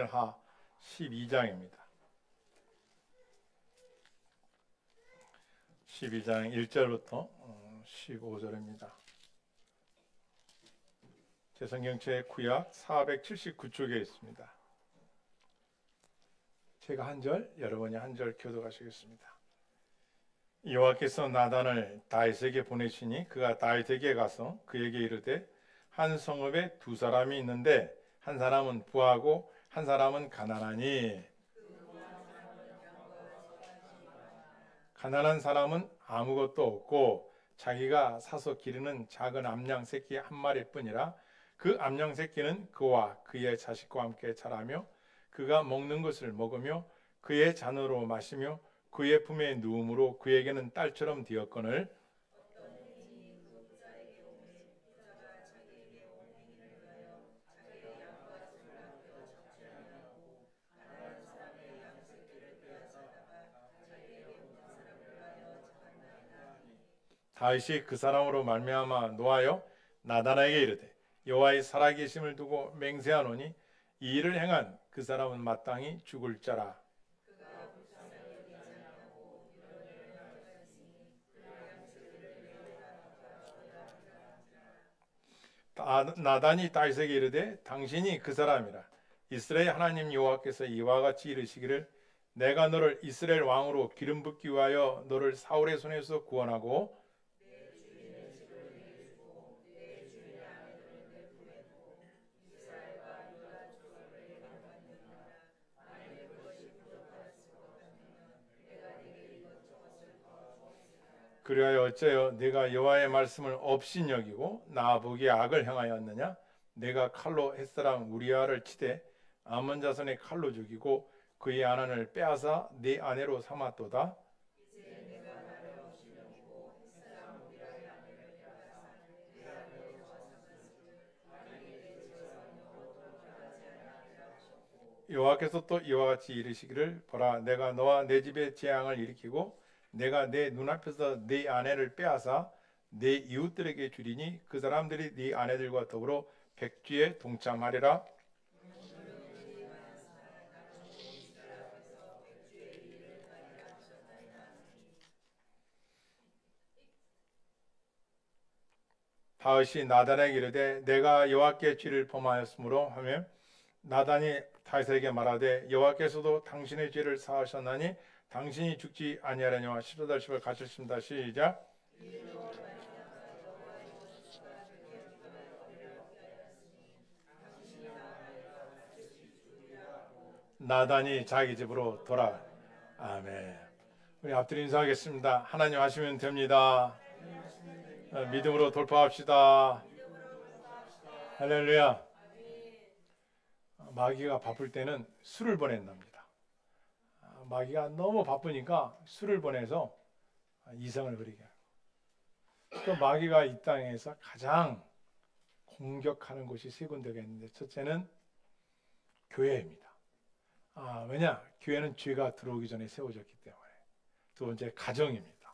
사무엘하 12장입니다. 12장 1절부터 15절입니다. 제 성경책 구약 479쪽에 있습니다. 제가 한 절, 여러분이 한 절 교독하시겠습니다. 여호와께서 나단을 다윗에게 보내시니 그가 다윗에게 가서 그에게 이르되 한 성읍에 두 사람이 있는데 한 사람은 부하고 한 사람은 가난하니 가난한 사람은 아무것도 없고 자기가 사서 기르는 작은 암양 새끼 한 마리뿐이라 그 암양 새끼는 그와 그의 자식과 함께 자라며 그가 먹는 것을 먹으며 그의 잔으로 마시며 그의 품에 누움으로 그에게는 딸처럼 되었거늘 다윗이 그 사람으로 말미암아 노하여 나단에게 이르되 여호와의 살아계심을 두고 맹세하노니 이 일을 행한 그 사람은 마땅히 죽을 자라. 나단이 다윗에게 이르되 당신이 그 사람이라. 이스라엘 하나님 여호와께서 이와 같이 이르시기를 내가 너를 이스라엘 왕으로 기름 붓기 위하여 너를 사울의 손에서 구원하고 그리하여 어째여 네가 여호와의 말씀을 없인 여기고 나보기에 악을 행하였느냐? 내가 칼로 햇사람 우리아를 치되 아몬 자손의 칼로 죽이고 그의 아내를 빼앗아 네 아내로 삼았도다. 여호와께서 또 이와 같이 이르시기를 보라 내가 너와 내 집에 재앙을 일으키고 내가 내 눈앞에서 네 아내를 빼앗아 네 이웃들에게 주리니 그 사람들이 네 아내들과 더불어 백쥐에 동참하리라. 다윗이 나단에게 이르되 내가 여호와께 죄를 범하였으므로 하며 나단이 다윗에게 말하되 여호와께서도 당신의 죄를 사하셨나니 당신이 죽지 아니하려니와 14절 10절 같이 읽습니다. 시작. 나단이 자기 집으로 돌아. 아멘. 우리 앞뒤로 인사하겠습니다. 하나님 하시면 됩니다. 믿음으로 돌파합시다. 할렐루야. 마귀가 바쁠 때는 술을 보낸답니다. 마귀가 너무 바쁘니까 술을 보내서 이성을 부리게 하고 또 마귀가 이 땅에서 가장 공격하는 곳이 세 군데가 있는데 첫째는 교회입니다. 왜냐? 교회는 죄가 들어오기 전에 세워졌기 때문에. 두 번째 가정입니다.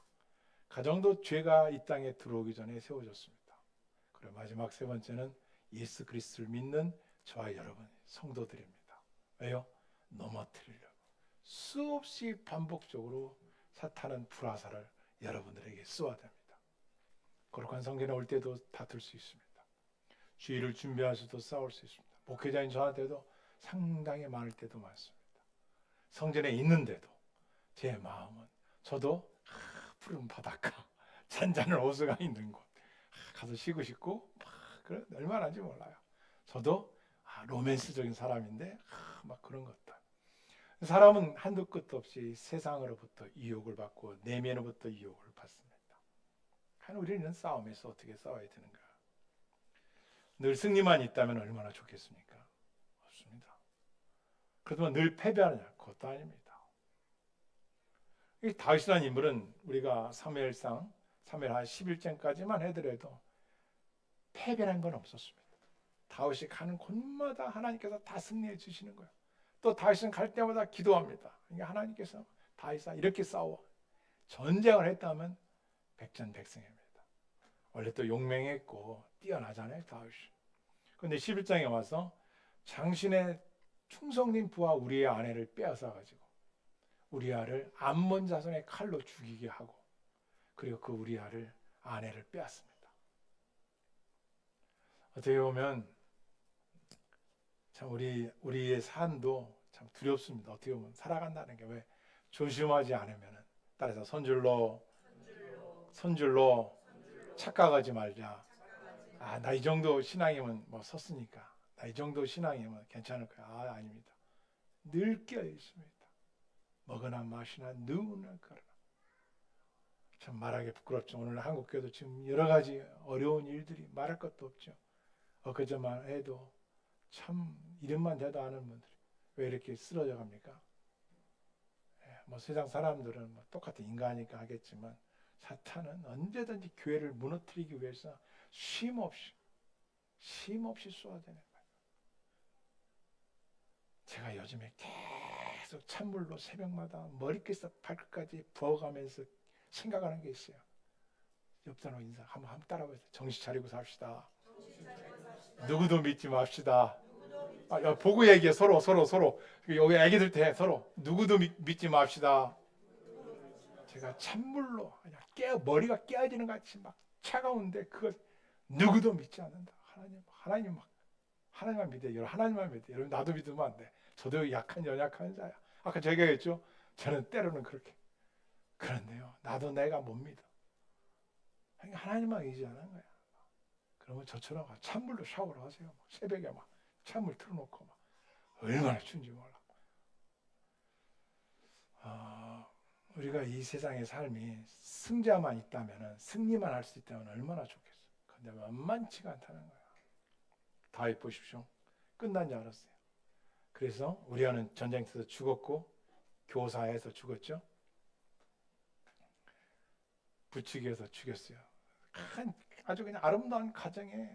가정도 죄가 이 땅에 들어오기 전에 세워졌습니다. 그리고 마지막 세 번째는 예수 그리스도를 믿는 저와 여러분 성도들입니다. 왜요? 넘어뜨리려고 수없이 반복적으로 사탄은 불화살을 여러분들에게 쏘아댑니다. 거룩한 성전에 올 때도 다툴 수 있습니다. 주의를 준비하셔도 싸울 수 있습니다. 목회자인 저한테도 상당히 많을 때도 많습니다. 성전에 있는데도 제 마음은 저도 푸른 바닷가 잔잔한 호수가 있는 곳 가서 쉬고 싶고 그래 얼마나인지 몰라요. 저도 로맨스적인 사람인데 막 그런 것들. 사람은 한도 끝도 없이 세상으로부터 유혹을 받고 내면으로부터 유혹을 받습니다. 우리는 싸움에서 어떻게 싸워야 되는가? 늘 승리만 있다면 얼마나 좋겠습니까? 없습니다. 그렇지만 늘 패배하느냐? 그것도 아닙니다. 이 다윗이라는 인물은 우리가 사무엘상 11장까지만 해더라도 패배란 건 없었습니다. 다윗이 가는 곳마다 하나님께서 다 승리해 주시는 거예요. 또 다윗은 갈 때마다 기도합니다. 그러니까 하나님께서 다윗아 이렇게 싸워 전쟁을 했다면 백전백승입니다. 원래 또 용맹했고 뛰어나잖아요 다윗이. 그런데 11장에 와서 장신의 충성된 부하 우리의 아내를 빼앗아 가지고 우리아를 암몬 자손의 칼로 죽이게 하고, 그리고 그 우리아를 아내를 빼앗습니다. 어떻게 보면 참 우리의 삶도 참 두렵습니다. 어떻게 보면 살아간다는 게, 왜 조심하지 않으면, 따라서 선줄로 착각하지 말자. 아, 나 이 정도 신앙이면 뭐 섰으니까, 나 이 정도 신앙이면 괜찮을 거야. 아, 아닙니다. 늘 깨어 있습니다. 먹으나 마시나 누우나 걸으나. 참 말하기 부끄럽죠. 오늘 한국교회도 지금 여러 가지 어려운 일들이 말할 것도 없죠. 엊그제만 해도 참 이름만 대도 아는 분들이 왜 이렇게 쓰러져 갑니까? 뭐 세상 사람들은 뭐 똑같은 인간이니까 하겠지만, 사탄은 언제든지 교회를 무너뜨리기 위해서 쉼없이 쏘아대는 거예요. 제가 요즘에 계속 찬물로 새벽마다 머리끝에서 발끝까지 부어가면서 생각하는 게 있어요. 옆 사람 인사 한번 따라해보세요. 정신 차리고 삽시다. 누구도 믿지 맙시다. 보고 얘기해. 서로. 여기 애기들 때 서로 누구도 믿지 맙시다. 제가 찬물로 그냥 머리가 깨어지는 것 같이 막 차가운데, 그걸 누구도 믿지 않는다. 하나님만 믿어요. 하나님만 믿어요. 여러분, 나도 믿으면 안 돼. 저도 약한 연약한 자야. 아까 제가 했죠. 저는 때로는 그렇게. 그런데요, 나도 내가 못 믿어. 하나님만 의지하는 거야. 그러면 저처럼 찬물로 샤워를 하세요. 새벽에 막 찬물 틀어놓고 막 얼마나 추운지 몰라. 우리가 이 세상의 삶이 승자만 있다면, 승리만 할 수 있다면 얼마나 좋겠어. 근데 만만치가 않다는 거야. 다윗 보십시오. 끝난 줄 알았어요. 그래서 우리아는 전쟁터에서 죽었고 교사에서 죽었죠. 부추기에서 죽였어요. 아주 그냥 아름다운 가정에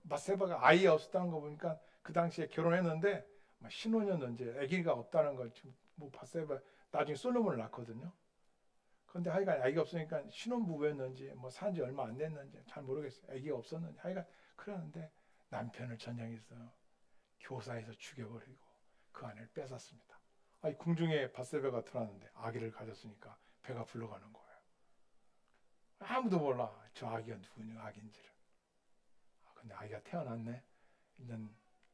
바세바가 아이 없었다는 거 보니까, 그 당시에 결혼했는데 신혼이었는지 아기가 없다는 걸 지금 뭐 바세바 나중에 솔로몬을 낳거든요. 그런데 하여간 아기가 없으니까 신혼부부였는지 뭐 산지 얼마 안 됐는지 잘 모르겠어요. 아기가 없었는지 하여간 그러는데 남편을 전쟁에서 교사에서 죽여버리고 그 아내를 뺏었습니다. 궁중에 바세바가 들어왔는데 아기를 가졌으니까 배가 불러가는 거예요. 아무도 몰라 저 아기가 누구냐 아기인지를. 근데 아기가 태어났네. 있는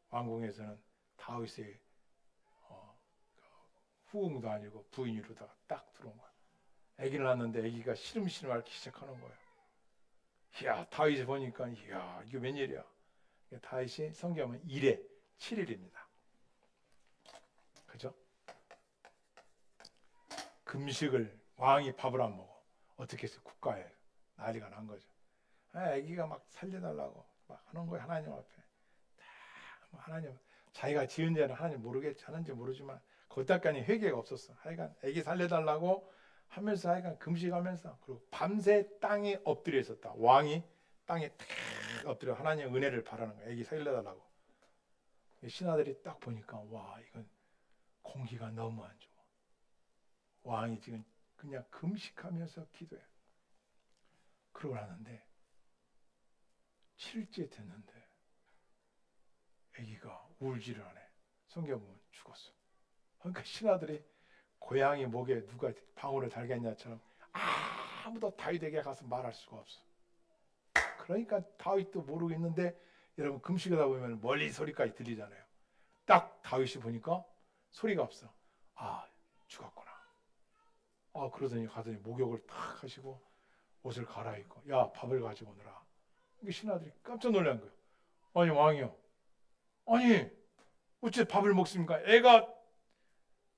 왕궁에서는 다윗의 후궁도 아니고 부인으로다가 딱 들어온 거야. 아기를 낳았는데 아기가 시름시름 앓기 시작하는 거예요. 이야, 다윗이 보니까 이야, 이게 웬일이야. 다윗이 성경은 1회 7일입니다. 그죠? 금식을, 왕이 밥을 안 먹어. 어떻게 해서 국가에 난리가 난 거죠. 아기가 막 살려달라고 막 하는 거예요. 하나님 앞에. 하나님, 자기가 지은 죄는 하나님 모르겠지, 하는지 모르지만 그때까지 회개가 없었어. 하여간 아기 살려달라고 하면서 하여간 금식하면서, 그리고 밤새 땅에 엎드려 있었다. 왕이 땅에 탁 엎드려 하나님의 은혜를 바라는 거야. 아기 살려달라고. 신하들이 딱 보니까 와, 이건 공기가 너무 안 좋아. 왕이 지금 그냥 금식하면서 기도해. 그러고 나는데 7일째 됐는데 아기가 울지를 않아. 성경 보면 죽었어. 그러니까 신하들이 고양이 목에 누가 방울을 달겠냐처럼 아무도 다윗에게 가서 말할 수가 없어. 그러니까 다윗도 모르고 있는데, 여러분 금식하다 보면 멀리 소리까지 들리잖아요. 딱 다윗이 보니까 소리가 없어. 죽었구나. 그러더니 가더니 목욕을 탁 하시고 옷을 갈아입고, 야, 밥을 가지고 오너라. 이게 신하들이 깜짝 놀란 거예요. 아니 왕이요, 아니 어째 밥을 먹습니까? 애가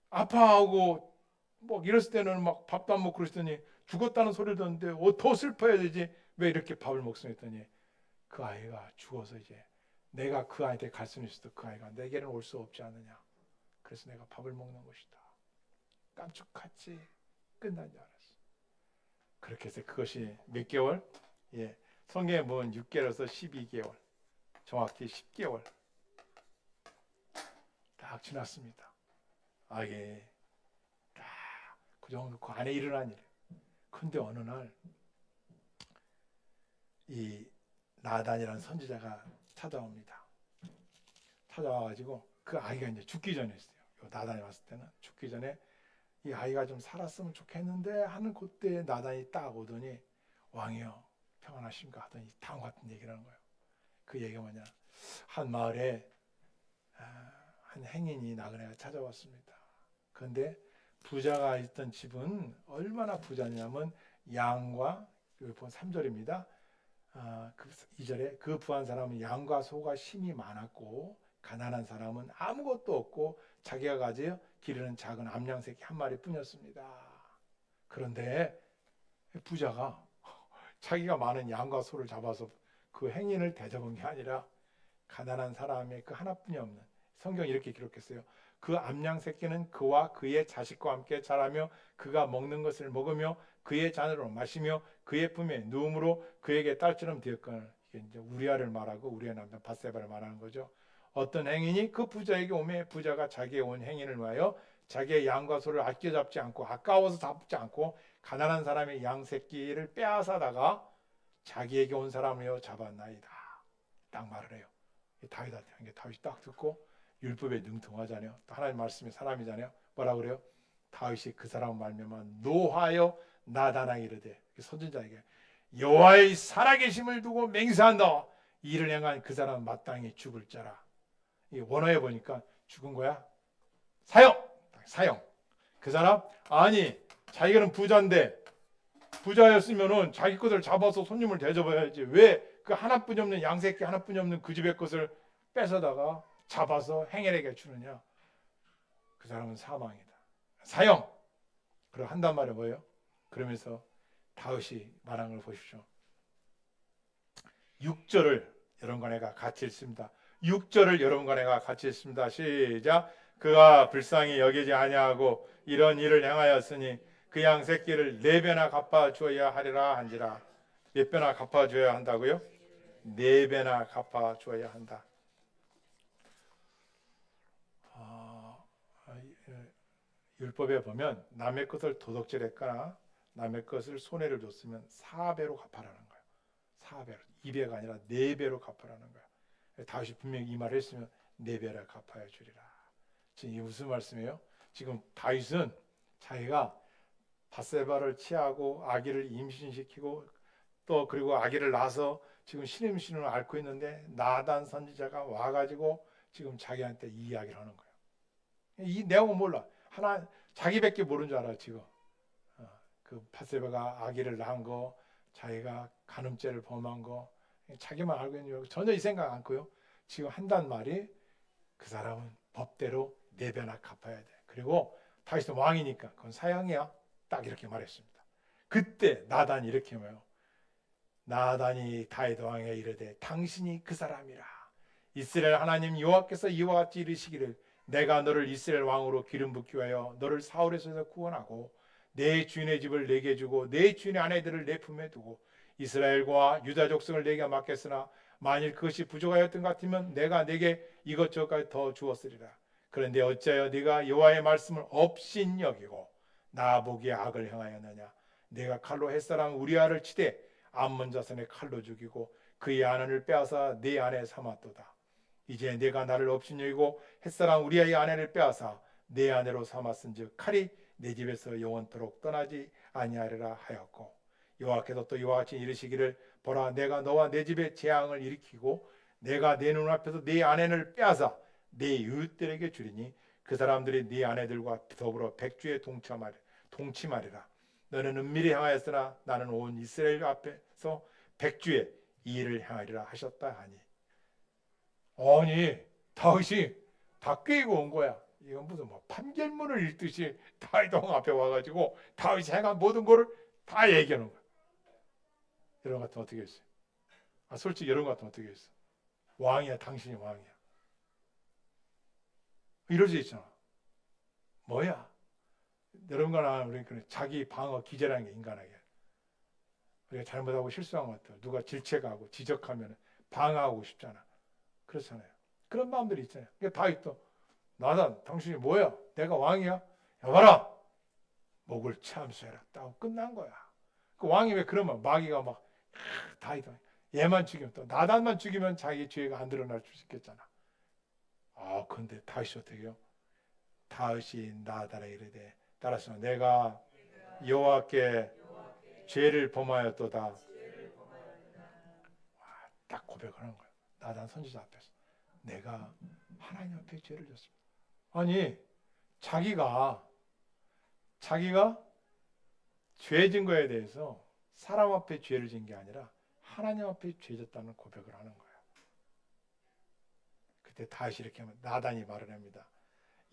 아파하고 뭐 이랬을 때는 막 밥도 안 먹고 그러시더니 죽었다는 소리를 듣는데 더 슬퍼야 되지 왜 이렇게 밥을 먹습니까? 했더니 그 아이가 죽어서 이제 내가 그 아이한테 갈 수는 있어도 그 아이가 내게는 올 수 없지 않느냐. 그래서 내가 밥을 먹는 것이다. 깜짝같이 끝난 줄 알았어. 그렇게 해서 그것이 몇 개월? 성경에 보면 6개월에서 12개월, 정확히 10개월 딱 지났습니다. 이게 딱 그 정도 그 안에 일어난 일. 근데 어느 날 이 나단이라는 선지자가 찾아옵니다. 찾아와가지고 그 아이가 이제 죽기 전에 있어요. 나단이 왔을 때는 죽기 전에 이 아이가 좀 살았으면 좋겠는데 하는 그때 나단이 딱 오더니 왕이여 평안하신가 하더니 다음 같은 얘기를 하는 거예요. 그 얘기가 뭐냐, 한 마을에 한 행인이 나그네가 찾아왔습니다. 그런데 부자가 있던 집은 얼마나 부자냐면 양과, 여기 보면 3절입니다. 그 2절에 그 부한 사람은 양과 소가 심이 많았고 가난한 사람은 아무것도 없고 자기가 가져 기르는 작은 암양새끼 한 마리뿐이었습니다. 그런데 부자가 자기가 많은 양과 소를 잡아서 그 행인을 대접한 게 아니라 가난한 사람의 그 하나뿐이 없는, 성경이 이렇게 기록했어요. 그 암양 새끼는 그와 그의 자식과 함께 자라며 그가 먹는 것을 먹으며 그의 잔으로 마시며 그의 품에 누움으로 그에게 딸처럼 되었거늘. 이게 이제 우리아를 말하고 우리의 남편 밧세바를 말하는 거죠. 어떤 행인이 그 부자에게 오매 부자가 자기의 온 행인을 위하여 자기의 양과 소를 아껴 잡지 않고 아까워서 잡지 않고 가난한 사람의 양 새끼를 빼앗아다가 자기에게 온 사람이여 잡았나이다. 딱 말을 해요. 다윗한테 다윗이 딱 듣고 율법에 능통하잖아요. 하나님 말씀이 사람이잖아요. 뭐라 그래요? 다윗이 그 사람 말미암아 노하여 나단하게 이르되, 선지자에게 여호와의 살아계심을 두고 맹세한다. 이를 행한 그 사람은 마땅히 죽을 자라. 이 원어에 보니까 죽은 거야. 사형. 그 사람 아니 자기는 부자인데 부자였으면은 자기 것을 잡아서 손님을 대접해야지. 왜 그 하나뿐이 없는 양새끼 하나뿐이 없는 그 집의 것을 뺏어다가 잡아서 행엘에게 주느냐? 그 사람은 사망이다. 사형. 그리고 한단 말이 뭐예요? 그러면서 다윗이 말한 걸 보십시오. 6절을 여러분과 내가 같이 읽습니다. 6절을 여러분과 내가 같이 읽습니다. 시작. 그가 불쌍히 여기지 아니하고 이런 일을 행하였으니 그 양 새끼를 4배나 갚아주어야 하리라 한지라. 몇 배나 갚아줘야 한다고요? 4배나 갚아줘야 한다. 율법에 보면 남의 것을 도둑질했거나 남의 것을 손해를 줬으면 4배로 갚아라는 거예요. 4배로. 2배가 아니라 4배로 갚아라는 거예요. 다윗이 분명히 이 말을 했으면 4배를 갚아야 주리라. 지금 이게 무슨 말씀이에요? 지금 다윗은 자기가 밧세바를 취하고 아기를 임신시키고 또 그리고 아기를 낳아서 지금 신임신을 앓고 있는데 나단 선지자가 와가지고 지금 자기한테 이 이야기를 하는 거예요. 이 내용은 몰라. 하나 자기밖에 모르는 줄 알아 지금. 그 밧세바가 아기를 낳은 거, 자기가 간음죄를 범한 거, 자기만 알고 있는 줄 전혀 이 생각 않고요. 지금 한단 말이 그 사람은 법대로 4배나 갚아야 돼. 그리고 다윗은 왕이니까 그건 사형이야. 딱 이렇게 말했습니다. 그때 나단이 이렇게 말해요. 나단이 다윗 왕에게 이르되 당신이 그 사람이라. 이스라엘 하나님 여호와께서 이와 같이 이르시기를 내가 너를 이스라엘 왕으로 기름 붓기 위하여 너를 사울의 손에서 구원하고 내 주인의 집을 내게 주고 내 주인의 아내들을 내 품에 두고 이스라엘과 유다 족속을 내게 맡겼으나 만일 그것이 부족하였던 것 같으면 내가 내게 이것저것까지 더 주었으리라. 그런데 어찌하여 네가 여호와의 말씀을 업신여기고 나보기에 악을 행하였느냐. 내가 칼로 햇사람 우리아를 치되 암몬 자손의 칼로 죽이고 그의 아내를 빼앗아 내 아내 삼았도다. 이제 내가 나를 업신여기고 햇사람 우리아의 아내를 빼앗아 내 아내로 삼았은즉 칼이 내 집에서 영원토록 떠나지 아니하리라 하였고 여호와께서 또 이와 같이 이르시기를 보라 내가 너와 내 집에 재앙을 일으키고 내가 내 눈앞에서 네 아내를 빼앗아 네 이웃들에게 주리니 그 사람들이 네 아내들과 더불어 백주에 동침하리라. 너는 은밀히 행하였으나 나는 온 이스라엘 앞에서 백주에 이 일을 행하리라 하셨다 하니. 아니 다윗이 다 꿰고 온 거야. 이건 무슨 뭐 판결문을 읽듯이 다윗 왕 앞에 와가지고 다윗이 행한 모든 거를 다 얘기하는 거야. 이런 것 같으면 어떻게 했어요? 솔직히 이런 것 같으면 어떻게 했어? 왕이야, 당신이 왕이야. 이럴 수 있잖아. 뭐야? 여러분과 나 우리 자기 방어 기제라는 게 인간에게 우리가 잘못하고 실수한 것들 누가 질책하고 지적하면 방어하고 싶잖아. 그렇잖아요. 그런 마음들이 있잖아요. 그러니까 다윗도 나단 당신이 뭐야? 내가 왕이야? 여봐라 목을 참수해라. 딱 끝난 거야. 그 왕이 왜 그러면 마귀가 막 다윗 얘만 죽이면 또 나단만 죽이면 자기 죄가 안 드러날 수 있겠잖아. 근데 다윗이 어떻게 해요? 다윗이 나다라 이르되, 따라서 내가 여호와께 죄를 범하였도다. 딱 고백하는 거예요. 나단 선지자 앞에서 내가 하나님 앞에 죄를 졌습니다. 아니, 자기가 죄 진 거에 대해서 사람 앞에 죄를 진 게 아니라 하나님 앞에 죄 졌다는 고백을 하는 거예요. 그때 다시 이렇게 하면 나단이 말을 합니다.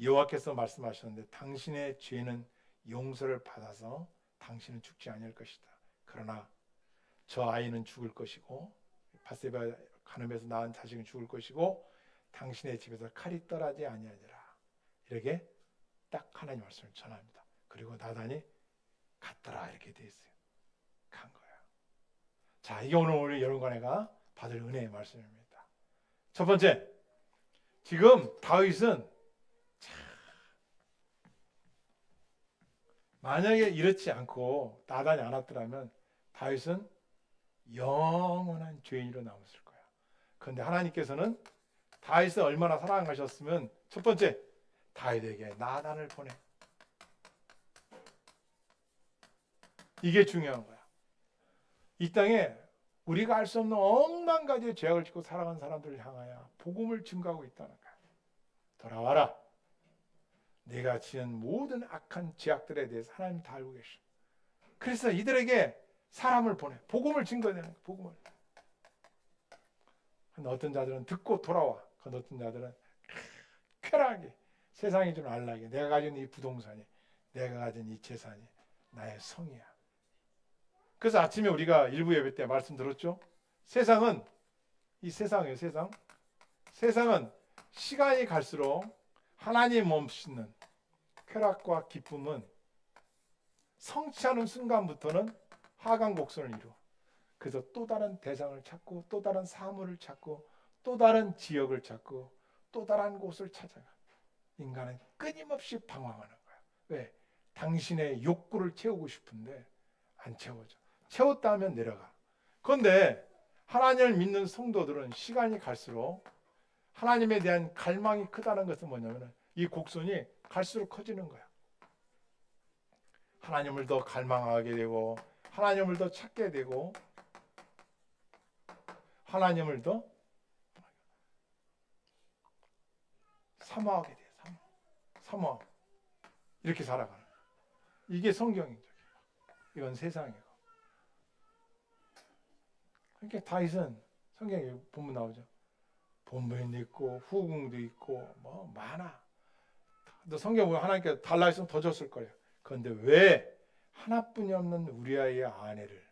여호와께서 말씀하셨는데 당신의 죄는 용서를 받아서 당신은 죽지 아니할 것이다. 그러나 저 아이는 죽을 것이고 바세바 간음에서 낳은 자식은 죽을 것이고 당신의 집에서 칼이 떠나지 아니하리라. 이렇게 딱 하나님 말씀을 전합니다. 그리고 나단이 갔더라 이렇게 돼 있어요. 간 거예요. 자, 이게 오늘 우리 여러분과 받을 은혜의 말씀입니다. 첫 번째, 지금 다윗은 만약에 이렇지 않고 나단이 안 왔더라면 다윗은 영원한 죄인으로 남았을 거야. 그런데 하나님께서는 다윗을 얼마나 사랑하셨으면 첫 번째, 다윗에게 나단을 보내. 이게 중요한 거야. 이 땅에 우리가 알 수 없는 억만 가지의 죄악을 짓고 살아가는 사람들을 향하여 복음을 증거하고 있다는 거야. 돌아와라. 내가 지은 모든 악한 죄악들에 대해서 하나님 다 알고 계셔. 그래서 이들에게 사람을 보내. 복음을 증거되는 거야. 복음을. 어떤 자들은 듣고 돌아와. 어떤 자들은 쾌락하게 세상이 좀 알라게 내가 가진 이 부동산이, 내가 가진 이 재산이 나의 성이야. 그래서 아침에 우리가 일부 예배 때 말씀 들었죠? 세상은, 이 세상이에요, 세상. 세상은 시간이 갈수록 하나님 멈추는 쾌락과 기쁨은 성취하는 순간부터는 하강 곡선을 이루어. 그래서 또 다른 대상을 찾고 또 다른 사물을 찾고 또 다른 지역을 찾고 또 다른 곳을 찾아가. 인간은 끊임없이 방황하는 거야. 왜? 당신의 욕구를 채우고 싶은데 안 채워져. 채웠다 하면 내려가. 그런데 하나님을 믿는 성도들은 시간이 갈수록 하나님에 대한 갈망이 크다는 것은 뭐냐면 이 곡선이 갈수록 커지는 거야. 하나님을 더 갈망하게 되고 하나님을 더 찾게 되고 하나님을 더 사모하게 돼요. 사모. 이렇게 살아가는. 이게 성경이죠. 이건 세상이고. 그러니까 다윗은 성경에 보면 나오죠. 본문도 있고 후궁도 있고 뭐 많아. 너 성경 보면 하나님께 달라 했으면 더 줬을 거예요. 그런데 왜 하나뿐이 없는 우리아의 아내를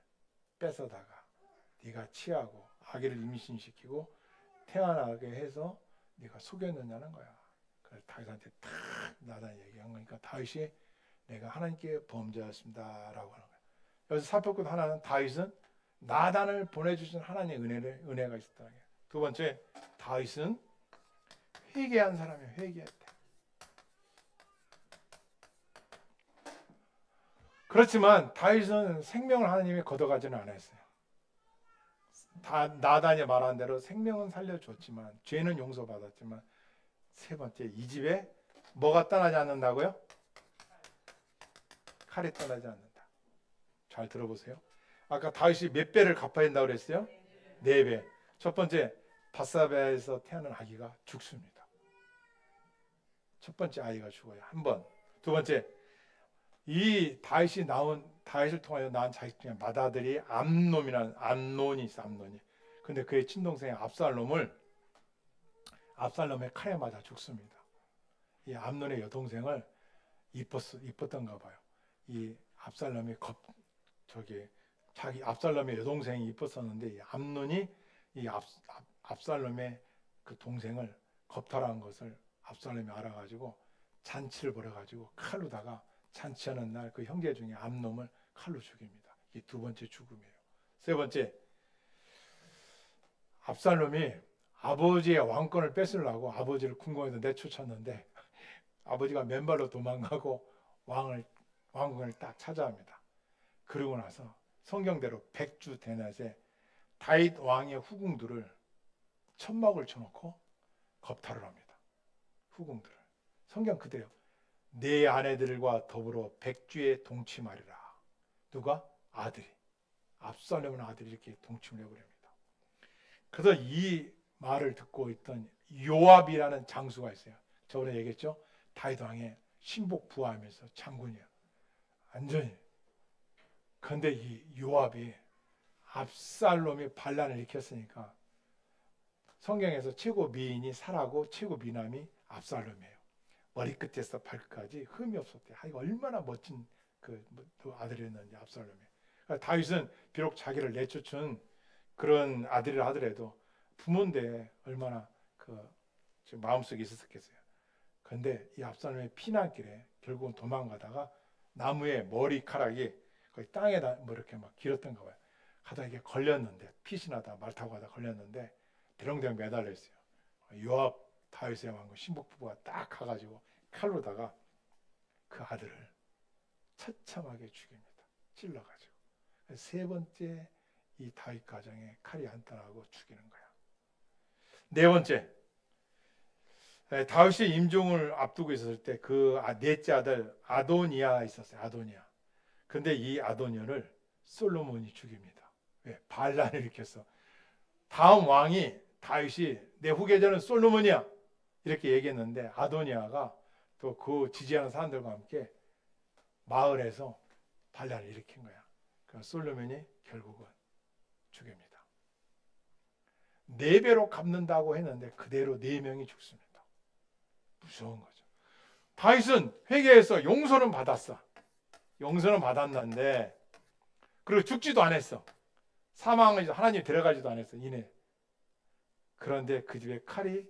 뺏어다가 네가 취하고 아기를 임신시키고 태어나게 해서 네가 속였느냐는 거야. 그래서 다윗한테 탁 나단이 얘기한 거니까 다윗이 내가 하나님께 범죄하였습니다라고 하는 거야. 여기서 살펴볼 것 하나는 다윗은 나단을 보내주신 하나님의 은혜가 있었다는 거예요. 두 번째, 다윗은 회개한 사람이에요. 회개했대. 그렇지만 다윗은 생명을 하나님이 걷어가지는 않았어요. 나단이 말한 대로 생명은 살려줬지만 죄는 용서받았지만 세 번째, 이 집에 뭐가 떠나지 않는다고요? 칼이 떠나지 않는다. 잘 들어보세요. 아까 다윗이 몇 배를 갚아야 된다고 그랬어요? 4배. 첫 번째, 바사바에서 태어난 아기가 죽습니다. 첫 번째 아이가 죽어요. 한 번. 두 번째, 이 다윗을 통하여 낳은 자식 중에 맏아들이 암논이 있어. 암논이. 근데 그의 친동생 압살롬의 칼에 맞아 죽습니다. 이 암논의 여동생을 이뻤던가 봐요. 이 압살롬이 자기 압살롬의 여동생이 이뻤었는데 이 암논이 이 압살롬의 그 동생을 겁탈한 것을 압살롬이 알아가지고 잔치를 벌여가지고 칼로다가 잔치하는 날 그 형제 중에 암놈을 칼로 죽입니다. 이게 두 번째 죽음이에요. 세 번째, 압살롬이 아버지의 왕권을 뺏으려고 아버지를 궁궐에서 내쫓았는데 아버지가 맨발로 도망가고 왕권을 딱 차지합니다. 그러고 나서 성경대로 백주 대낮에 다윗 왕의 후궁들을 천막을 쳐놓고 겁탈을 합니다. 후궁들을. 성경 그대로 내 아내들과 더불어 백주에 동침하리라. 누가? 아들이. 압살롬은 아들이 이렇게 동침을 해버립니다. 그래서 이 말을 듣고 있던 요압이라는 장수가 있어요. 저번에 얘기했죠. 다윗 왕의 신복 부하면서 장군이야. 완전히. 그런데 이 요압이 압살롬이 반란을 일으켰으니까 성경에서 최고 미인이 사라고 최고 미남이 압살롬이에요. 머리끝에서 발끝까지 흠이 없었대요. 이거 얼마나 멋진 그 아들이었는지 압살롬이. 그러니까 다윗은 비록 자기를 내쫓은 그런 아들이라 하더라도 부모인데 얼마나 그 마음속에 있었겠어요. 그런데 이 압살롬의 피난길에 결국은 도망가다가 나무에 머리카락이 거의 땅에다 뭐 이렇게 막 길었던가 봐요. 가다 이게 걸렸는데 피신하다 말 타고 가다 걸렸는데 대롱대롱 매달려 있어요. 요압 다윗의 왕국 신복 부부가 딱 가가지고 칼로다가 그 아들을 처참하게 죽입니다. 찔러가지고 세 번째 이 다윗 가정에 칼이 한탄하고 죽이는 거야. 네 번째, 다윗이 임종을 앞두고 있었을 때 그 넷째 아들 아도니아 있었어요. 아도니아. 근데 이 아도니아를 솔로몬이 죽입니다. 왜? 반란을 일으켰어. 다음 왕이 다윗이 내 후계자는 솔로몬이야 이렇게 얘기했는데 아도니아가 또 그 지지하는 사람들과 함께 마을에서 반란을 일으킨 거야. 그래서 솔로몬이 결국은 죽입니다. 4배로 갚는다고 했는데 그대로 4명이 죽습니다. 무서운 거죠. 다윗은 회개해서 용서는 받았어. 용서는 받았는데 그리고 죽지도 않았어. 사망을 하나님 데려가지도 않았어. 이내. 그런데 그 집에 칼이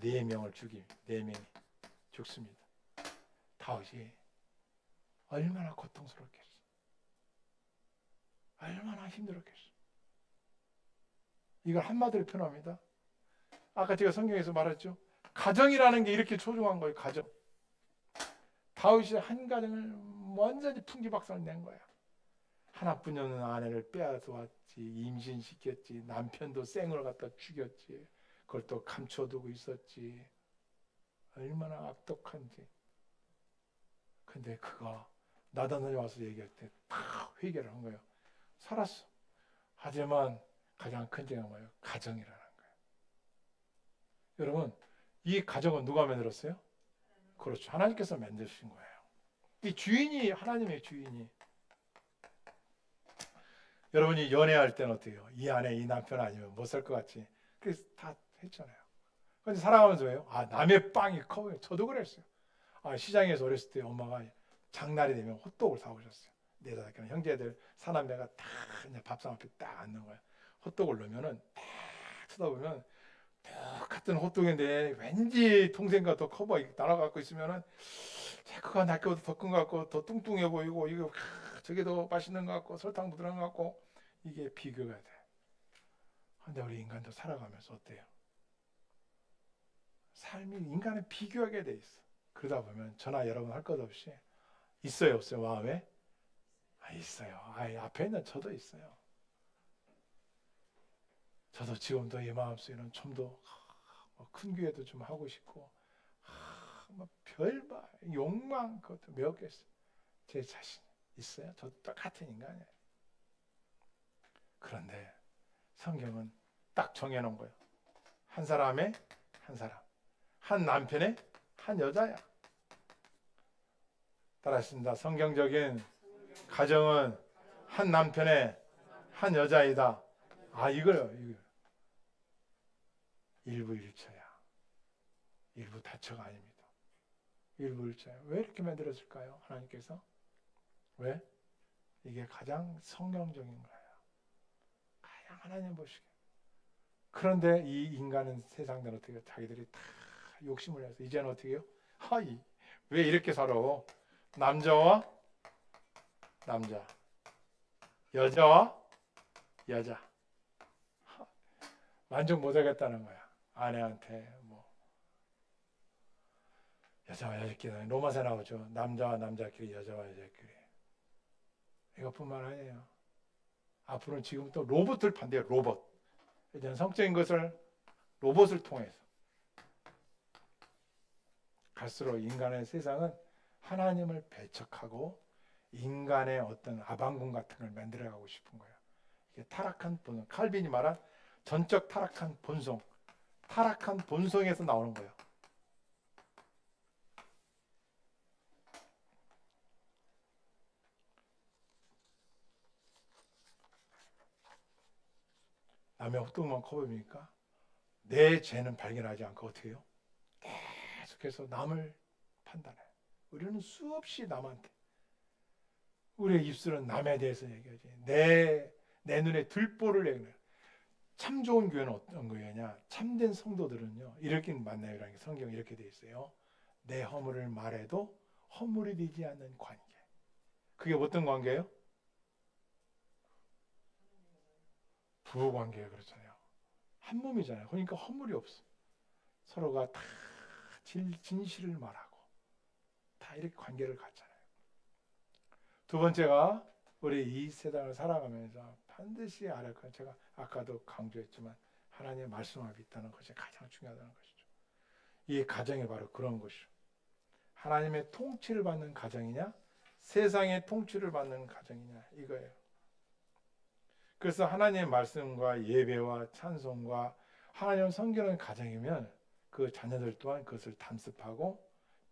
4명을 죽임. 4명이 죽습니다. 다윗이 얼마나 고통스럽겠어. 얼마나 힘들었겠어. 이걸 한마디로 표현합니다. 아까 제가 성경에서 말했죠. 가정이라는 게 이렇게 소중한 거예요. 가정. 다윗이 한 가정을 완전히 풍지박산을 낸 거야. 하나뿐이 없는 아내를 빼앗아왔지, 임신시켰지, 남편도 생으로 갖다 죽였지, 그걸 또 감춰두고 있었지. 얼마나 악독한지. 근데 그가 나단원이 와서 얘기할 때 다 회개를 한 거예요. 살았어. 하지만 가장 큰 죄가 뭐예요? 가정이라는 거예요. 여러분, 이 가정은 누가 만들었어요? 그렇죠. 하나님께서 만드신 거예요. 이 주인이 하나님의 주인이. 여러분이 연애할 때는 어떻게 해요? 이 아내 이 남편 아니면 못 살 것 같지. 그래서 다 했잖아요. 근데 살아가면서 왜요? 남의 빵이 커요. 저도 그랬어요. 시장에서 어렸을 때 엄마가 장날이 되면 호떡을 사오셨어요. 4-5개 형제들 사남매가 다 밥상 앞에 딱 앉는 거야. 호떡을 넣으면은 딱 쳐다보면 똑같은 호떡인데 왠지 동생과 더 커 보이 나눠 갖고 있으면은 그가 나보다 더 큰 것 같고 더 뚱뚱해 보이고 이거 저게 더 맛있는 것 같고 설탕도 들어간 것 같고 이게 비교가 돼. 근데 우리 인간도 살아가면서 어때요? 삶이 인간은 비교하게 돼 있어. 그러다 보면 저나 여러분 할 것 없이 있어요 없어요 마음에? 있어요. 앞에 있는 저도 있어요. 저도 지금도 이 마음속에는 좀 더 큰 교회도 좀 하고 싶고 별바 욕망 그것도 몇 개 있어요. 제 자신 있어요. 저도 똑같은 인간이에요. 그런데 성경은 딱 정해놓은 거예요. 한 사람의 한 사람, 한 남편의 한 여자야. 따라하십니다. 성경적인 가정은 한 남편의 한 여자이다. 이거요. 일부 일처야. 일부 다처가 아닙니다. 일부 일처야. 왜 이렇게 만들었을까요? 하나님께서? 왜? 이게 가장 성경적인 거예요. 가장 하나님 보시기에. 그런데 이 인간은 세상은 어떻게 해요? 자기들이 다 욕심을 내서 이제는 어떻게 해요? 왜 이렇게 살아? 남자와 남자, 여자와 여자. 만족 못하겠다는 거야. 아내한테 여자와 여자끼리 로마서 나오죠. 남자와 남자끼리, 여자와 여자끼리. 이것뿐만 아니에요. 앞으로는 지금부터 로봇을 판대요. 로봇. 이제는 성적인 것을 로봇을 통해서 갈수록 인간의 세상은 하나님을 배척하고 인간의 어떤 아방궁 같은 걸 만들어가고 싶은 거예요. 이게 타락한 본성, 칼빈이 말한 전적 타락한 본성, 타락한 본성에서 나오는 거예요. 남의 헛동만 커보니까 내 죄는 발견하지 않고 어떻게 해요? 계속해서 남을 판단해요. 우리는 수없이 남한테, 우리의 입술은 남에 대해서 얘기하지. 내 눈에 들보를 얘기해요. 참 좋은 교회는 어떤 교회냐? 참된 성도들은요, 이렇게 만나요. 라는 게 성경에 이렇게 돼 있어요. 내 허물을 말해도 허물이 되지 않는 관계. 그게 어떤 관계예요? 부부 관계가 그렇잖아요. 한 몸이잖아요. 그러니까 허물이 없어. 서로가 다 진실을 말하고 다 이렇게 관계를 갖잖아요. 두 번째가 우리 이 세상을 살아가면서 반드시 알아야 할, 제가 아까도 강조했지만 하나님의 말씀합이 있다는 것이 가장 중요하다는 것이죠. 이 가정이 바로 그런 것이죠. 하나님의 통치를 받는 가정이냐, 세상의 통치를 받는 가정이냐, 이거예요. 그래서 하나님의 말씀과 예배와 찬송과 하나님을 섬기는 가정이면 그 자녀들 또한 그것을 담습하고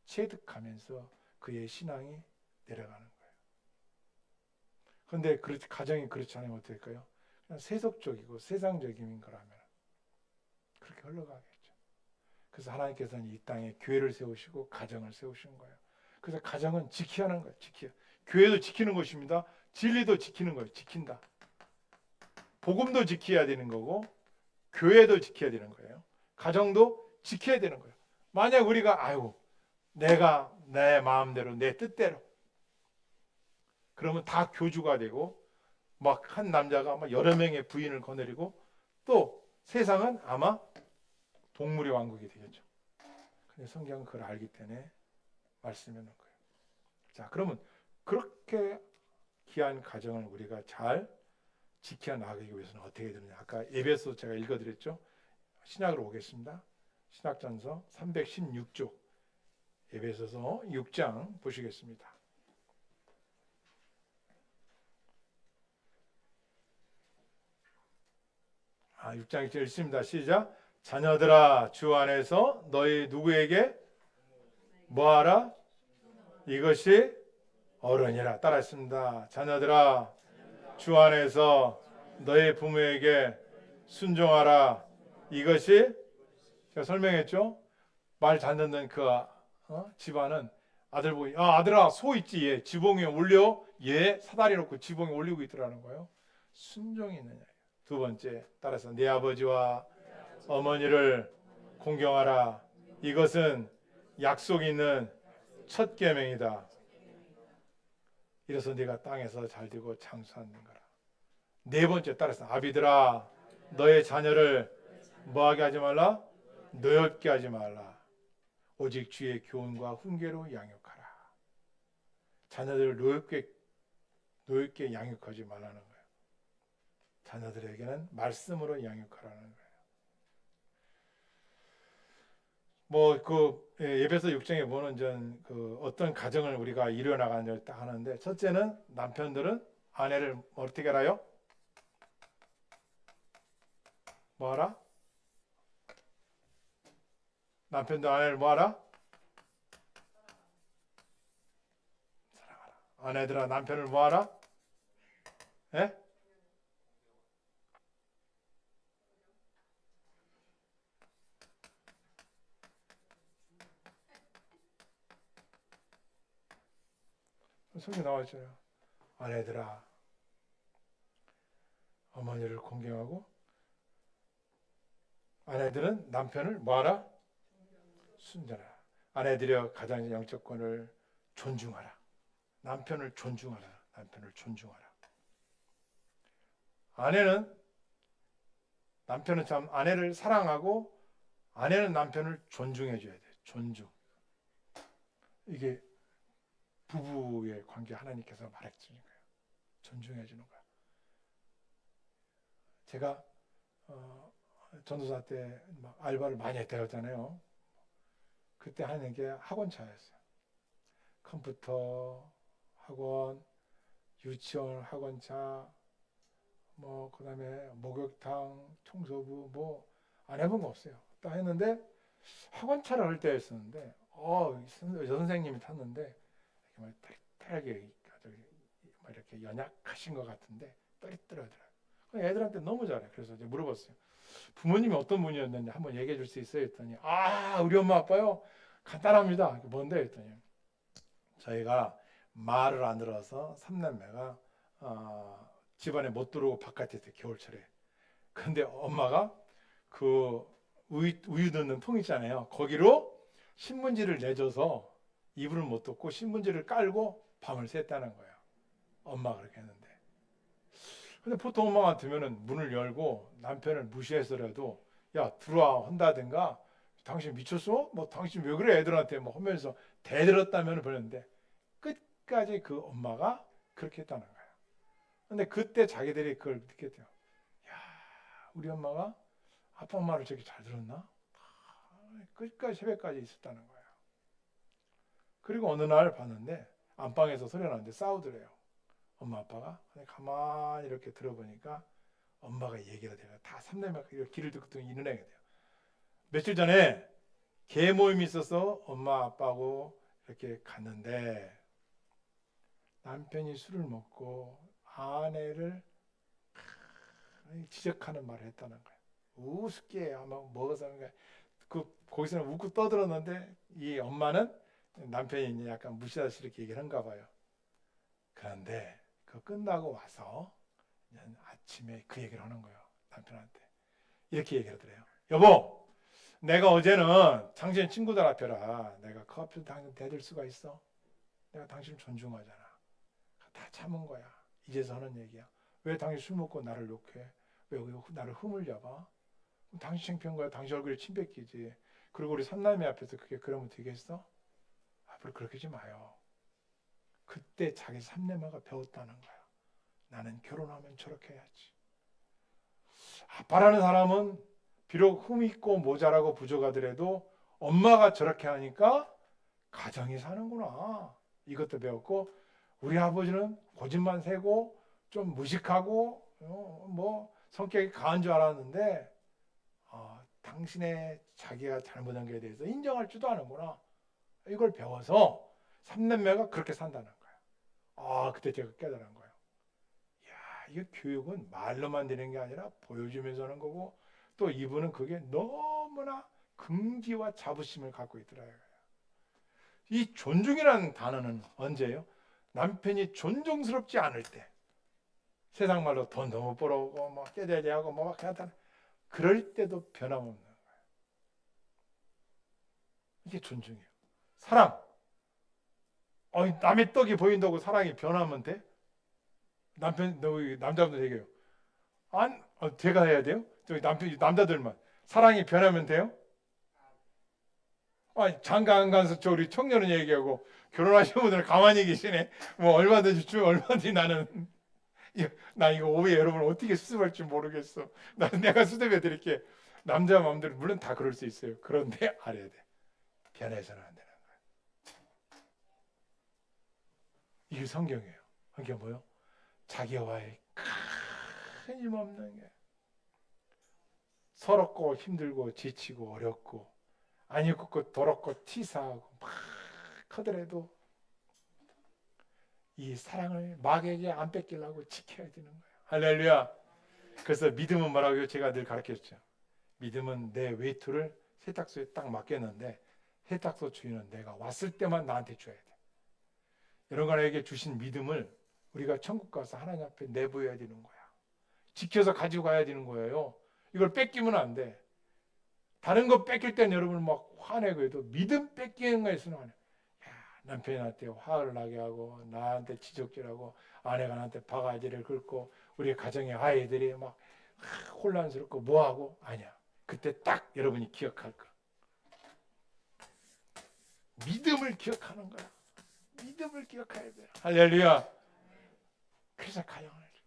체득하면서 그의 신앙이 내려가는 거예요. 그런데 가정이 그렇지 않으면 어떻게 될까요? 그냥 세속적이고 세상적인 거라면 그렇게 흘러가겠죠. 그래서 하나님께서는 이 땅에 교회를 세우시고 가정을 세우신 거예요. 그래서 가정은 지켜야 하는 거예요. 교회도 지키는 것입니다. 진리도 지키는 거예요. 지킨다. 복음도 지켜야 되는 거고 교회도 지켜야 되는 거예요. 가정도 지켜야 되는 거예요. 만약 우리가 내가 내 마음대로 내 뜻대로 그러면 다 교주가 되고 막 한 남자가 막 여러 명의 부인을 거느리고 또 세상은 아마 동물의 왕국이 되겠죠. 근데 성경은 그걸 알기 때문에 말씀해 놓은 거예요. 자, 그러면 그렇게 귀한 가정을 우리가 잘 지켜나가기 위해서는 어떻게 되느냐. 아까 에베소 제가 읽어드렸죠. 신약으로 오겠습니다. 신약전서 316쪽 에베소서 6장 보시겠습니다. 6장 1절 읽습니다. 시작. 자녀들아 주 안에서 너희 누구에게 뭐하라? 이것이 어른이라. 따라했습니다. 자녀들아 주 안에서 너희 부모에게 순종하라. 이것이 제가 설명했죠. 말 잘 듣는 그 집안은 아들 보기 아들아 소 있지 얘 지붕에 올려 얘 사다리 놓고 지붕에 올리고 있더라는 거예요. 순종이 있느냐. 두 번째 따라서 네 아버지와 어머니를 공경하라. 이것은 약속 있는 첫 계명이다. 이래서 네가 땅에서 잘되고 장수하는 거라. 네 번째 따라서 아비들아 너의 자녀를 뭐하게 하지 말라? 노엽게 하지 말라. 오직 주의 교훈과 훈계로 양육하라. 자녀들을 노엽게 양육하지 말라는 거예요. 자녀들에게는 말씀으로 양육하라는 거예요. 에베소 6장에 보는 어떤 가정을 우리가 이루어나가는 딱 하는데, 첫째는 남편들은 아내를 어떻게 알아요? 뭐하라? 남편도 아내를 뭐하라? 사랑하라. 아내들아 남편을 뭐하라? 예? 성경 나와 있어요. 아내들아 어머니를 공경하고 아내들은 남편을 뭐하라? 순전하라. 아내들여 가장 영적권을 존중하라. 남편을 존중하라. 남편을 존중하라. 남편은 참 아내를 사랑하고 아내는 남편을 존중해 줘야 돼. 존중. 이게 부부의 관계 하나님께서 말해 주는 거예요. 존중해 주는 거야. 제가 전도사 때 막 알바를 많이 했다잖아요. 그때 하는 게 학원차였어요. 컴퓨터 학원, 유치원 학원차, 뭐 그다음에 목욕탕, 청소부 뭐 안 해본 거 없어요. 딱 했는데 학원차를 할 때였었는데 여선생님이 탔는데 이렇게 막 따뜻하게 막 이렇게 연약하신 것 같은데 떠리떠리하더라고요. 애들한테 너무 잘해. 그래서 이제 물어봤어요. 부모님이 어떤 분이었는지 한번 얘기해 줄 수 있어요? 했더니 우리 엄마 아빠요? 간단합니다. 뭔데? 했더니 저희가 말을 안 들어서 삼남매가 집안에 못 들어오고 바깥에 있어요. 겨울철에. 근데 엄마가 그 우유 넣는 통 있잖아요. 거기로 신문지를 내줘서 이불을 못 덮고 신문지를 깔고 밤을 샜다는 거예요. 엄마가 그렇게 했는데. 근데 보통 엄마 같으면은 문을 열고 남편을 무시해서라도 야 들어와 한다든가 당신 미쳤어? 뭐 당신 왜 그래 애들한테 뭐 하면서 대들었다면 그랬는데 끝까지 그 엄마가 그렇게 했다는 거예요. 근데 그때 자기들이 그걸 느꼈대요. 야 우리 엄마가 아빠 말을 저렇게 잘 들었나? 끝까지 새벽까지 있었다는 거예요. 그리고 어느 날 봤는데 안방에서 소리가 나는데 싸우더래요. 엄마 아빠가. 가만히 이렇게 들어보니까 엄마가 얘기를 해요. 다 삼남매가 길을 듣고 있는 애가 돼요. 며칠 전에 개 모임이 있어서 엄마 아빠하고 이렇게 갔는데 남편이 술을 먹고 아내를 지적하는 말을 했다는 거예요. 우습게 아마 먹어서 거기서는 웃고 떠들었는데 이 엄마는 남편이 이제 약간 무시하듯이 이렇게 얘기를 한가 봐요. 그런데 그 끝나고 와서 아침에 그 얘기를 하는 거예요. 남편한테 이렇게 얘기를 하더래요. 여보, 내가 어제는 당신 친구들 앞에라 내가 커피를 당신 대들 수가 있어? 내가 당신을 존중하잖아. 다 참은 거야. 이제서 하는 얘기야. 왜 당신 술 먹고 나를 욕해? 왜 나를 흠을 잡아? 당신 창피한 거야. 당신 얼굴에 침 뱉기지. 그리고 우리 삼남매 앞에서 그게 그러면 되겠어? 앞으로 그렇게 하지 마요. 그때 자기 삼남매가 배웠다는 거야. 나는 결혼하면 저렇게 해야지. 아빠라는 사람은 비록 흠 있고 모자라고 부족하더라도 엄마가 저렇게 하니까 가정이 사는구나. 이것도 배웠고 우리 아버지는 고집만 세고 좀 무식하고 뭐 성격이 강한 줄 알았는데 당신의 자기가 잘못한 것에 대해서 인정할 줄도 아는구나. 이걸 배워서 삼남매가 그렇게 산다는 거예요. 그때 제가 깨달은 거예요. 이게 교육은 말로만 되는 게 아니라 보여주면서 하는 거고 또 이분은 그게 너무나 긍지와 자부심을 갖고 있더라고요. 이 존중이라는 단어는 언제예요? 남편이 존중스럽지 않을 때 세상 말로 돈 너무 벌어오고 뭐 깨대대하고 뭐 하여튼 그럴 때도 변함없는 거예요. 이게 존중이에요. 사랑. 남의 떡이 보인다고 사랑이 변하면 돼? 남자분들 얘기해요. 제가 해야 돼요? 저기 남자들만 사랑이 변하면 돼요? 장가 안 가서 우리 청년은 얘기하고 결혼하신 분들은 가만히 계시네. 뭐 얼마든지 나는 나 이거 오해 여러분 어떻게 수습할지 모르겠어. 내가 수습해 드릴게. 남자 마음대로 물론 다 그럴 수 있어요. 그런데 알아야 돼. 변해서는 안 되는 거야. 이게 성경이에요. 그게 뭐요? 자기와의 큰 힘없는 게 서럽고 힘들고 지치고 어렵고 아니 굽고 더럽고 티사하고 막 하더라도 이 사랑을 마귀에게 안 뺏기려고 지켜야 되는 거예요. 할렐루야. 그래서 믿음은 뭐라고요? 제가 늘 가르쳤죠. 믿음은 내 외투를 세탁소에 딱 맡겼는데 세탁소 주인은 내가 왔을 때만 나한테 줘야 돼. 여러분에게 주신 믿음을 우리가 천국 가서 하나님 앞에 내보여야 되는 거야. 지켜서 가지고 가야 되는 거예요. 이걸 뺏기면 안 돼. 다른 거 뺏길 땐 여러분 막 화내고 해도 믿음 뺏기는 거에서는 안 해. 남편이 나한테 화를 나게 하고 나한테 지적질하고 아내가 나한테 바가지를 긁고 우리 가정의 아이들이 막 혼란스럽고 뭐하고 아니야. 그때 딱 여러분이 기억할 거야. 믿음을 기억하는 거야. 믿음을 기억해야 돼요. 할렐루야. 그래서 가정을 해줄게.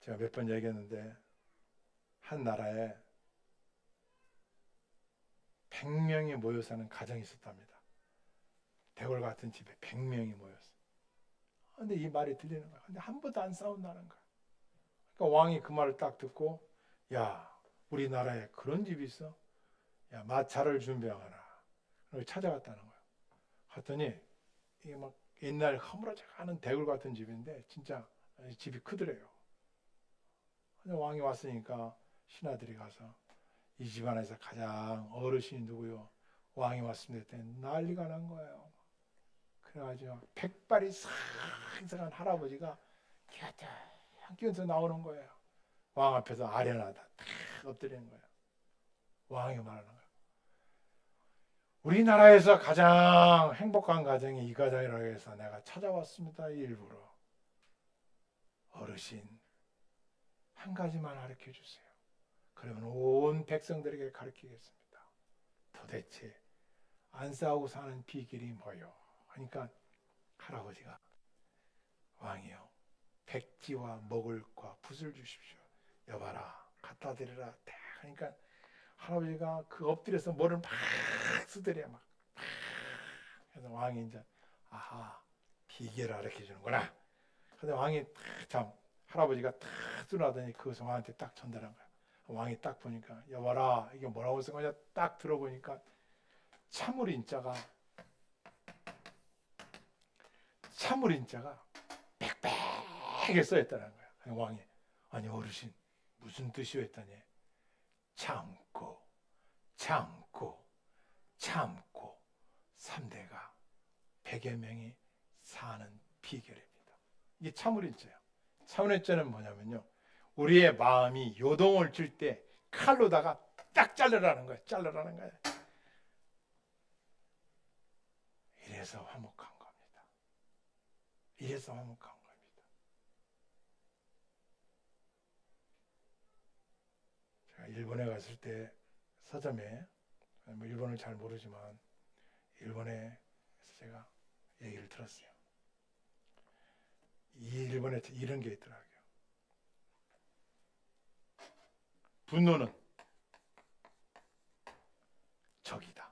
제가 몇 번 얘기했는데 한 나라에 100명이 모여 사는 가정이 있었답니다. 대궐 같은 집에 100명이 모였어. 근데 이 말이 들리는 거야. 근데 한 번도 안 싸운다는 거야. 그러니까 왕이 그 말을 딱 듣고, 야, 우리나라에 그런 집이 있어? 야, 마차를 준비하거라. 그리고 찾아갔다는 거야. 갔더니 이게 막 옛날 허물어져 가는 대굴 같은 집인데 진짜 집이 크더래요. 근데 왕이 왔으니까 신하들이 가서 이 집안에서 가장 어르신이 누구요? 왕이 왔습니다 했더니 난리가 난 거예요. 그래가지고 백발이 상상한 할아버지가 끼어서 나오는 거예요. 왕 앞에서 아련하다 탁 엎드리는 거예요. 왕이 말하는 거예요. 우리나라에서 가장 행복한 가정이 이 가정이라고 해서 내가 찾아왔습니다. 일부러. 어르신 한 가지만 가르쳐 주세요. 그러면 온 백성들에게 가르치겠습니다. 도대체 안 싸우고 사는 비결이 뭐요? 그러니까 할아버지가 왕이요, 백지와 먹을 과 붓을 주십시오. 여봐라, 갖다 드리라. 그러니까 할아버지가 그 엎드려서 뭐를 막 쓰더래 막. 그래서 왕이 이제 아하, 비결을 가르쳐 주는구나. 근데 왕이 참 할아버지가 탁 들어가더니 그것을 왕한테 딱 전달한 거야. 왕이 딱 보니까 여봐라, 이게 뭐라고 쓴 거냐 딱 들어보니까 참을인자가 빽빽하게 써있다는 거야. 왕이 아니 어르신 무슨 뜻이오 했더니 참고 참고 참고 3대가 100여 명이 사는 비결입니다. 이게 참을인자예요. 참을인자는 뭐냐면요, 우리의 마음이 요동을 칠 때 칼로다가 딱 자르라는 거야. 자르라는 거야. 이래서 화목한 겁니다. 이래서 화목한 겁니다. 제가 일본에 갔을 때 서점에, 뭐 일본을 잘 모르지만 일본에서 제가 얘기를 들었어요. 이 일본에 이런 게 있더라고요. 분노는 적이다.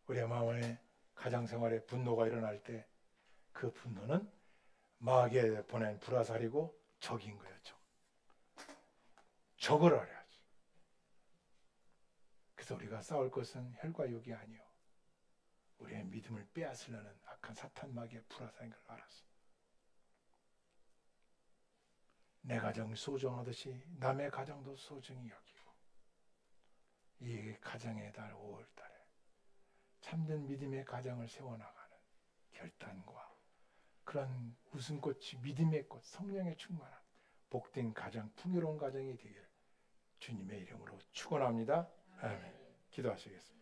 우리의 마음에 가정생활에 분노가 일어날 때 그 분노는 마귀에 보낸 불화살이고 적인 거예요. 적을 알아야지. 그래서 우리가 싸울 것은 혈과 육이 아니요, 우리의 믿음을 빼앗으려는 악한 사탄 마귀의 불화살인 걸 알았어. 내 가정 소중하듯이 남의 가정도 소중히 여기고, 이 가정의 달 5월달에 참된 믿음의 가정을 세워나가는 결단과 그런 웃음꽃이 믿음의 꽃, 성령의 충만한 복된 가정, 풍요로운 가정이 되기를 주님의 이름으로 축원합니다. 아멘. 기도하시겠습니다.